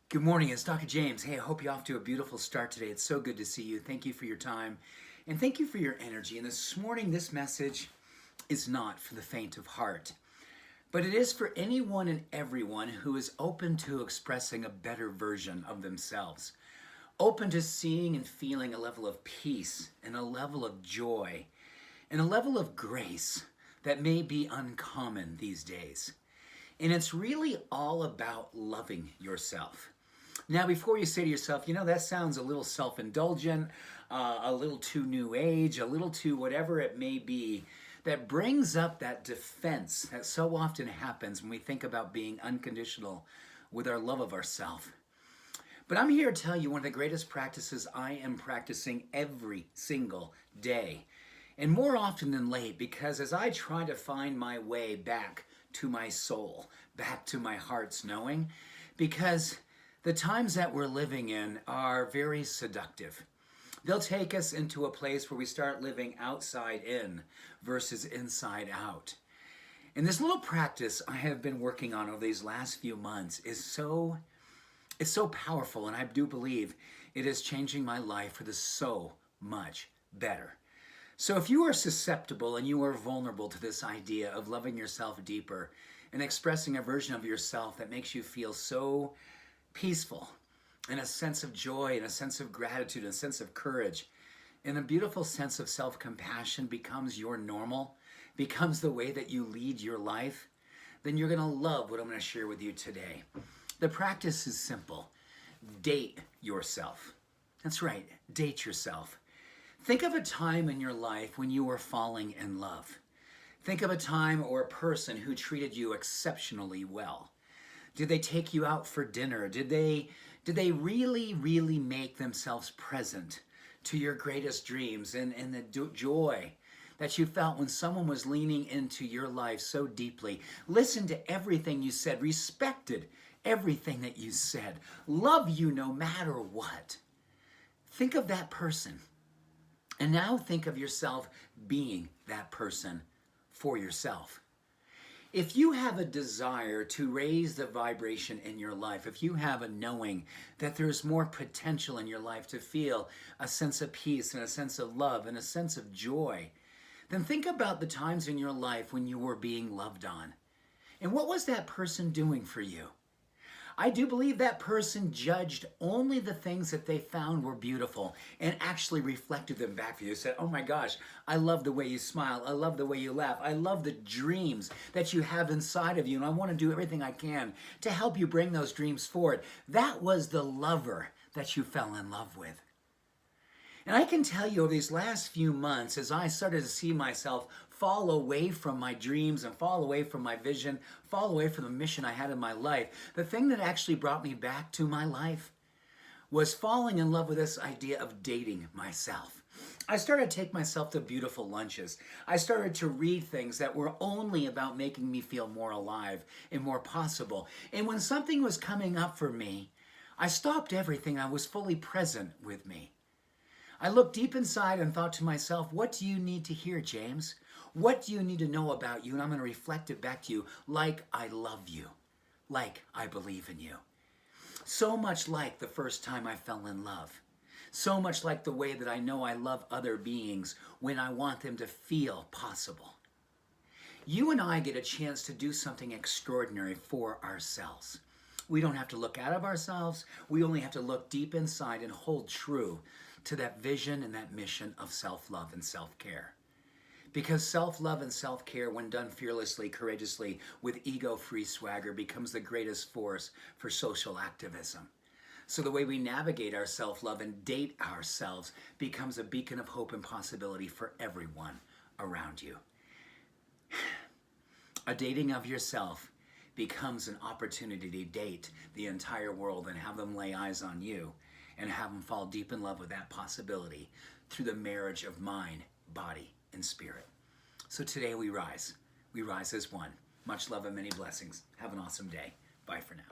Good morning, it's Dr. James. Hey, I hope you're off to a beautiful start today. It's so good to see you. Thank you for your time and thank you for your energy. And this morning, this message is not for the faint of heart, but it is for anyone and everyone who is open to expressing a better version of themselves, open to seeing and feeling a level of peace and a level of joy and a level of grace that may be uncommon these days. And it's really all about loving yourself. Now, before you say to yourself, that sounds a little self-indulgent, a little too new age, a little too whatever it may be, that brings up that defense that so often happens when we think about being unconditional with our love of ourselves. But I'm here to tell you one of the greatest practices I am practicing every single day. And more often than late, because as I try to find my way back to my soul, back to my heart's knowing, because the times that we're living in are very seductive. They'll take us into a place where we start living outside in versus inside out. And this little practice I have been working on over these last few months is so powerful, and I do believe it is changing my life for the so much better. So if you are susceptible and you are vulnerable to this idea of loving yourself deeper and expressing a version of yourself that makes you feel so peaceful, and a sense of joy, and a sense of gratitude, and a sense of courage, and a beautiful sense of self-compassion becomes your normal, becomes the way that you lead your life, then you're going to love what I'm going to share with you today. The practice is simple. Date yourself. That's right, date yourself. Think of a time in your life when you were falling in love. Think of a time or a person who treated you exceptionally well. Did they take you out for dinner? Did they really, really make themselves present to your greatest dreams and the joy that you felt when someone was leaning into your life so deeply? Listen to everything you said, respected everything that you said, love you no matter what. Think of that person. And now think of yourself being that person for yourself. If you have a desire to raise the vibration in your life, if you have a knowing that there's more potential in your life to feel a sense of peace and a sense of love and a sense of joy, then think about the times in your life when you were being loved on. And what was that person doing for you? I do believe that person judged only the things that they found were beautiful and actually reflected them back to you. Said, oh my gosh, I love the way you smile. I love the way you laugh. I love the dreams that you have inside of you. And I want to do everything I can to help you bring those dreams forward. That was the lover that you fell in love with. And I can tell you over these last few months, as I started to see myself fall away from my dreams and fall away from my vision, fall away from the mission I had in my life, the thing that actually brought me back to my life was falling in love with this idea of dating myself. I started to take myself to beautiful lunches. I started to read things that were only about making me feel more alive and more possible. And when something was coming up for me, I stopped everything. I was fully present with me. I looked deep inside and thought to myself, what do you need to hear, James? What do you need to know about you? And I'm going to reflect it back to you like I love you, like I believe in you. So much like the first time I fell in love. So much like the way that I know I love other beings when I want them to feel possible. You and I get a chance to do something extraordinary for ourselves. We don't have to look out of ourselves. We only have to look deep inside and hold true to that vision and that mission of self-love and self-care. Because self-love and self-care, when done fearlessly, courageously, with ego-free swagger, becomes the greatest force for social activism. So the way we navigate our self-love and date ourselves becomes a beacon of hope and possibility for everyone around you. A dating of yourself becomes an opportunity to date the entire world and have them lay eyes on you and have them fall deep in love with that possibility through the marriage of mind, body, and spirit. So today we rise. We rise as one. Much love and many blessings. Have an awesome day. Bye for now.